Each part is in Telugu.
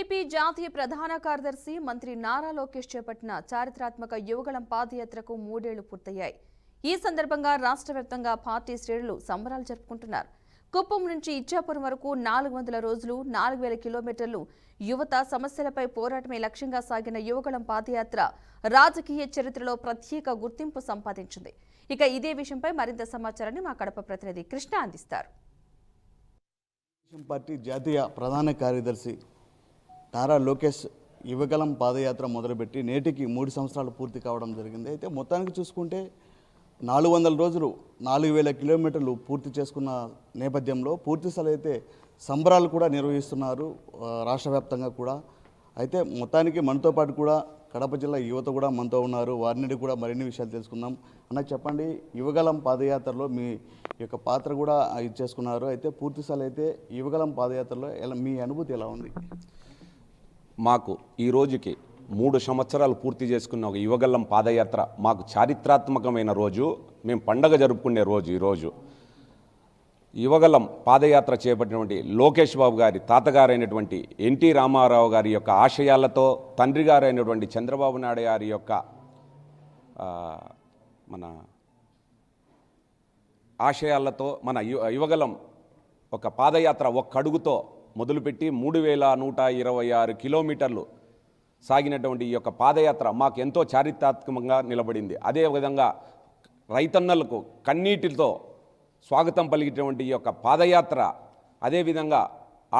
బీజేపీ జాతీయ ప్రధాన కార్యదర్శి మంత్రి నారా లోకేష్ చేపట్టిన చారిత్రాత్మక యువగళం పాదయాత్రకు 3 ఏళ్లు పూర్తయ్యాయి. ఈ సందర్భంగా రాష్ట్ర వ్యాప్తంగా పార్టీ శ్రేణులు సంబరాలు జరుపుకుంటున్నారు. కుప్పం నుంచి ఇచ్చాపురం వరకు 400 రోజులు 4000 కిలోమీటర్లు యువత సమస్యలపై పోరాటమే లక్ష్యంగా సాగిన యువగళం పాదయాత్ర రాజకీయ చరిత్రలో ప్రత్యేక గుర్తింపు సంపాదించింది. ఇక ఇదే విషయంపై మరింత సమాచారాన్ని మా కడప ప్రతినిధి కృష్ణ అందిస్తారు. పార్టీ జాతీయ ప్రధాన కార్యదర్శి నారా లోకేష్ యువగళం పాదయాత్ర మొదలుపెట్టి నేటికి 3 సంవత్సరాలు పూర్తి కావడం జరిగింది. అయితే మొత్తానికి చూసుకుంటే 400 రోజులు 4000 కిలోమీటర్లు పూర్తి చేసుకున్న నేపథ్యంలో పూర్తిస్థాయి అయితే సంబరాలు కూడా నిర్వహిస్తున్నారు రాష్ట్ర వ్యాప్తంగా కూడా. అయితే మొత్తానికి మనతో పాటు కూడా కడప జిల్లా యువత కూడా మనతో ఉన్నారు. వారిని కూడా మరిన్ని విషయాలు తెలుసుకుందాం. అన్న చెప్పండి, యువగళం పాదయాత్రలో మీ యొక్క పాత్ర కూడా ఇచ్చేసుకున్నారు. అయితే పూర్తిస్థాయి అయితే యువగళం పాదయాత్రలో మీ అనుభూతి ఎలా ఉంది? మాకు ఈ రోజుకి 3 సంవత్సరాలు పూర్తి చేసుకున్న ఒక యువగళం పాదయాత్ర మాకు చారిత్రాత్మకమైన రోజు. మేము పండగ జరుపుకునే రోజు ఈరోజు. యువగళం పాదయాత్ర చేపట్టినటువంటి లోకేష్ బాబు గారి తాతగారైనటువంటి ఎన్టీ రామారావు గారి యొక్క ఆశయాలతో, తండ్రి గారైనటువంటి చంద్రబాబు నాయుడు గారి యొక్క మన ఆశయాలతో మన యువగళం ఒక పాదయాత్ర ఒక్క అడుగుతో మొదలుపెట్టి 3126 కిలోమీటర్లు సాగినటువంటి ఈ యొక్క పాదయాత్ర మాకు ఎంతో చారిత్రాత్మకంగా నిలబడింది. అదేవిధంగా రైతన్నలకు కన్నీటితో స్వాగతం పలికినటువంటి ఈ యొక్క పాదయాత్ర, అదేవిధంగా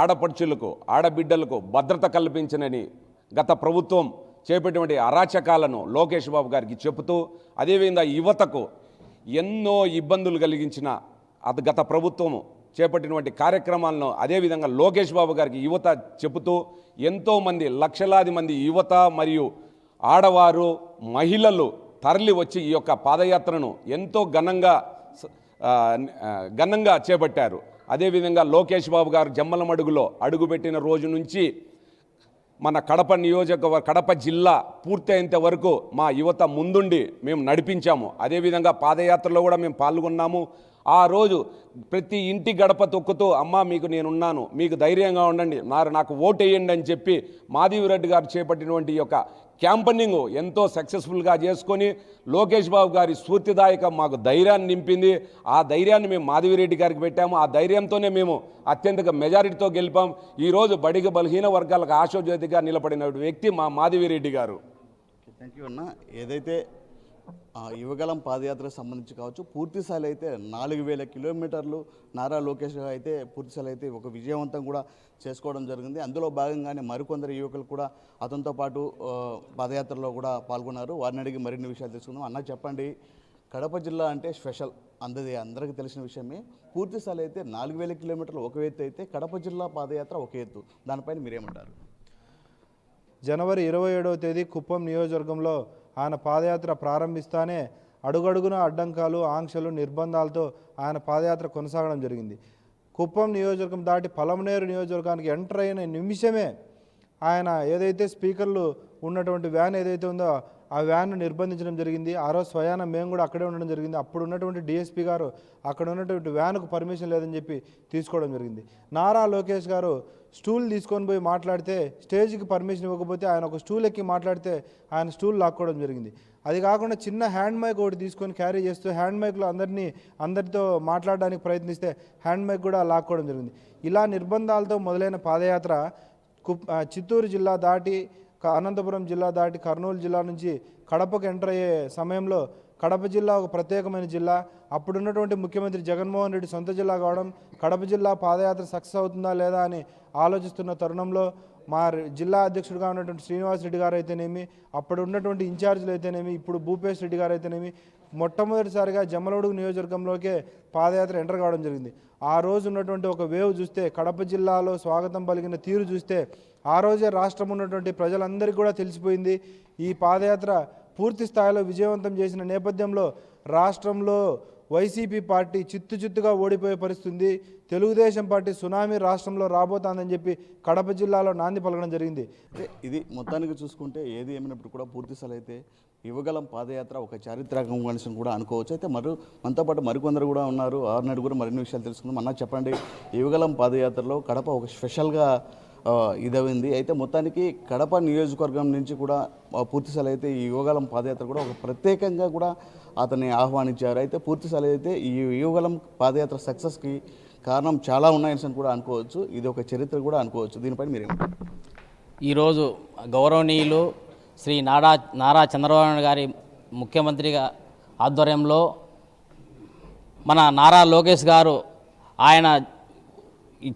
ఆడపడుచులకు ఆడబిడ్డలకు భద్రత కల్పించనని గత ప్రభుత్వం చేపట్టినటువంటి అరాచకాలను లోకేష్ బాబు గారికి చెబుతూ, అదేవిధంగా యువతకు ఎన్నో ఇబ్బందులు కలిగించిన గత ప్రభుత్వము చేపట్టినటువంటి కార్యక్రమాలను అదేవిధంగా లోకేష్ బాబు గారికి యువత చెబుతూ ఎంతోమంది లక్షలాది మంది యువత మరియు ఆడవారు మహిళలు తరలి వచ్చి ఈ యొక్క పాదయాత్రను ఎంతో ఘనంగా చేపట్టారు. అదేవిధంగా లోకేష్ బాబు గారు జమ్మలమడుగులో అడుగుపెట్టిన రోజు నుంచి మన కడప జిల్లా పూర్తయ్యేంత వరకు మా యువత ముందుండి మేము నడిపించాము. అదేవిధంగా పాదయాత్రలో కూడా మేము పాల్గొన్నాము. ఆ రోజు ప్రతి ఇంటి గడప తొక్కుతూ, అమ్మ మీకు నేనున్నాను, మీకు ధైర్యంగా ఉండండి, నాకు ఓటు వేయండి అని చెప్పి మాధవిరెడ్డి గారు చేపట్టినటువంటి ఈ యొక్క క్యాంపెయినింగ్ ఎంతో సక్సెస్ఫుల్గా చేసుకొని లోకేష్ బాబు గారి స్ఫూర్తిదాయక మాకు ధైర్యాన్ని నింపింది. ఆ ధైర్యాన్ని మేము మాధవిరెడ్డి గారికి పెట్టాము. ఆ ధైర్యంతోనే మేము అత్యంత మెజారిటీతో గెలిపాం. ఈరోజు బడిగ బలహీన వర్గాలకు ఆశోజ్యోతిగా నిలబడిన వ్యక్తి మా మాధవిరెడ్డి గారు. థ్యాంక్ యూ అన్న. ఏదైతే యువగళం పాదయాత్రకు సంబంధించి కావచ్చు, పూర్తిస్థాయి అయితే 4000 కిలోమీటర్లు నారా లోకేష్ అయితే పూర్తిస్థాయి అయితే ఒక విజయవంతం కూడా చేసుకోవడం జరిగింది. అందులో భాగంగానే మరికొందరు యువకులు కూడా అతనితో పాటు పాదయాత్రలో కూడా పాల్గొన్నారు. వారిని అడిగి మరిన్ని విషయాలు తెలుసుకుందాం. అన్న చెప్పండి, కడప జిల్లా అంటే స్పెషల్, అందరికీ తెలిసిన విషయమే. పూర్తిస్థాయి అయితే 4000 కిలోమీటర్లు ఒక ఎత్తు అయితే కడప జిల్లా పాదయాత్ర ఒక ఎత్తు, దానిపైన మీరేమంటారు? జనవరి 27వ తేదీ కుప్పం నియోజకవర్గంలో ఆయన పాదయాత్ర ప్రారంభిస్తానే అడుగడుగున అడ్డంకాలు, ఆంక్షలు, నిర్బంధాలతో ఆయన పాదయాత్ర కొనసాగడం జరిగింది. కుప్పం నియోజకవర్గం దాటి పలమనేరు నియోజకవర్గానికి ఎంటర్ అయిన నిమిషమే ఆయన ఏదైతే స్పీకర్లు ఉన్నటువంటి వ్యాన్ ఏదైతే ఉందో ఆ వ్యాన్ను నిర్బంధించడం జరిగింది. ఆ రోజు స్వయాన మేము కూడా అక్కడే ఉండడం జరిగింది. అప్పుడు ఉన్నటువంటి డిఎస్పీ గారు అక్కడ ఉన్నటువంటి వ్యాన్కు పర్మిషన్ లేదని చెప్పి తీసుకోవడం జరిగింది. నారా లోకేష్ గారు స్టూల్ తీసుకొని పోయి మాట్లాడితే స్టేజ్కి పర్మిషన్ ఇవ్వకపోతే ఆయన ఒక స్టూల్ ఎక్కి మాట్లాడితే ఆయన స్టూల్ లాక్కోవడం జరిగింది. అది కాకుండా చిన్న హ్యాండ్ మైక్ ఒకటి తీసుకొని క్యారీ చేస్తూ హ్యాండ్ మైక్లో అందరితో మాట్లాడడానికి ప్రయత్నిస్తే హ్యాండ్ మైక్ కూడా లాక్కోవడం జరిగింది. ఇలా నిర్బంధాలతో మొదలైన పాదయాత్ర చిత్తూరు జిల్లా దాటి అనంతపురం జిల్లా దాటి కర్నూలు జిల్లా నుంచి కడపకు ఎంటర్ అయ్యే సమయంలో కడప జిల్లా ఒక ప్రత్యేకమైన జిల్లా. అప్పుడున్నటువంటి ముఖ్యమంత్రి జగన్మోహన్ రెడ్డి సొంత జిల్లా కావడం, కడప జిల్లా పాదయాత్ర సక్సెస్ అవుతుందా లేదా అని ఆలోచిస్తున్న తరుణంలో మా జిల్లా అధ్యక్షుడిగా ఉన్నటువంటి శ్రీనివాస్ రెడ్డి గారు అయితేనేమి, అప్పుడు ఉన్నటువంటి ఇన్ఛార్జీలు అయితేనేమి, ఇప్పుడు భూపేష్ రెడ్డి గారు అయితేనేమి మొట్టమొదటిసారిగా జమ్మలమడుగు నియోజకవర్గంలోకే పాదయాత్ర ఎంటర్ కావడం జరిగింది. ఆ రోజు ఉన్నటువంటి ఒక వేవ్ చూస్తే, కడప జిల్లాలో స్వాగతం పలికిన తీరు చూస్తే ఆ రోజే రాష్ట్రం ఉన్నటువంటి ప్రజలందరికీ కూడా తెలిసిపోయింది. ఈ పాదయాత్ర పూర్తి స్థాయిలో విజయవంతం చేసిన నేపథ్యంలో రాష్ట్రంలో వైసీపీ పార్టీ చిత్తుగా ఓడిపోయే పరిస్థితి, తెలుగుదేశం పార్టీ సునామీ రాష్ట్రంలో రాబోతోందని చెప్పి కడప జిల్లాలో నాంది పలకడం జరిగింది. ఇది మొత్తానికి చూసుకుంటే ఏది ఏమైనప్పుడు కూడా పూర్తిస్థాయి అయితే యువగళం పాదయాత్ర ఒక చారిత్రకం అని కూడా అనుకోవచ్చు. అయితే మనతో పాటు మరికొందరు కూడా ఉన్నారు. ఆరునాడు కూడా మరిన్ని విషయాలు తెలుసుకుందాం. అన్న చెప్పండి, యువగళం పాదయాత్రలో కడప ఒక స్పెషల్గా ఇదైంది. అయితే మొత్తానికి కడప నియోజకవర్గం నుంచి కూడా పూర్తిస్థాయి అయితే ఈ యువగలం పాదయాత్ర కూడా ఒక ప్రత్యేకంగా కూడా అతన్ని ఆహ్వానించారు. అయితే పూర్తిస్థాయి అయితే ఈ యువగలం పాదయాత్ర సక్సెస్కి కారణం చాలా ఉన్నాయని కూడా అనుకోవచ్చు. ఇది ఒక చరిత్ర కూడా అనుకోవచ్చు. దీనిపైన మీరేమంటారు? ఈరోజు గౌరవనీయులు శ్రీ నారా చంద్రబాబు నాయుడు గారి ముఖ్యమంత్రిగా ఆధ్వర్యంలో మన నారా లోకేష్ గారు ఆయన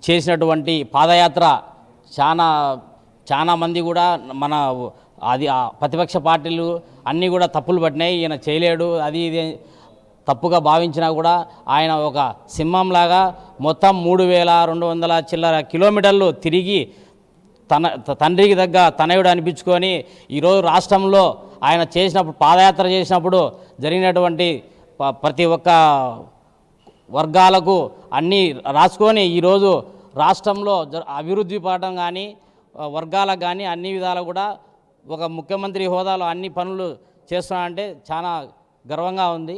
చేసినటువంటి పాదయాత్ర చాలా మంది కూడా మన ప్రతిపక్ష పార్టీలు అన్నీ కూడా తప్పులు పట్టినాయి, ఈయన చేయలేడు అది ఇది తప్పుగా భావించినా కూడా ఆయన ఒక సింహంలాగా మొత్తం 3200 చిల్లర కిలోమీటర్లు తిరిగి తండ్రికి దగ్గర తనయుడు అనిపించుకొని ఈరోజు రాష్ట్రంలో ఆయన చేసినప్పుడు పాదయాత్ర చేసినప్పుడు జరిగినటువంటి ప్రతి ఒక్క వర్గాలకు అన్నీ రాసుకొని ఈరోజు రాష్ట్రంలో అభివృద్ధి పడటం కానీ వర్గాలకు కానీ అన్ని విధాలు కూడా ఒక ముఖ్యమంత్రి హోదాలో అన్ని పనులు చేస్తున్నారంటే చాలా గర్వంగా ఉంది.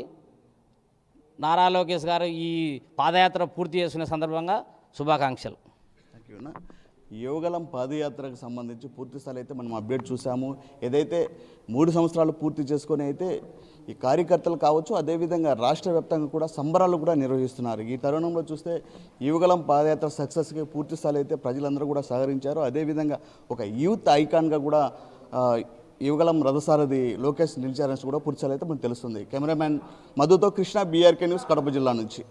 నారా లోకేష్ గారు ఈ పాదయాత్ర పూర్తి చేసుకునే సందర్భంగా శుభాకాంక్షలు. Thank you. యువగలం పాదయాత్రకు సంబంధించి పూర్తిస్థాయి అయితే మనం అప్డేట్ చూసాము. ఏదైతే 3 సంవత్సరాలు పూర్తి చేసుకొని అయితే ఈ కార్యకర్తలు కావచ్చు, అదేవిధంగా రాష్ట్ర వ్యాప్తంగా కూడా సంబరాలు కూడా నిర్వహిస్తున్నారు. ఈ తరుణంలో చూస్తే యువగలం పాదయాత్ర సక్సెస్కి పూర్తిస్థాయి అయితే ప్రజలందరూ కూడా సహకరించారు. అదేవిధంగా ఒక యూత్ ఐకాన్గా కూడా యువగలం రథసారథి లోకేష్ నిలిచారని కూడా పూర్తిస్థాయి అయితే మనకు తెలుస్తుంది. కెమెరామ్యాన్ మధుతో కృష్ణ, బీఆర్కే న్యూస్, కడప జిల్లా నుంచి.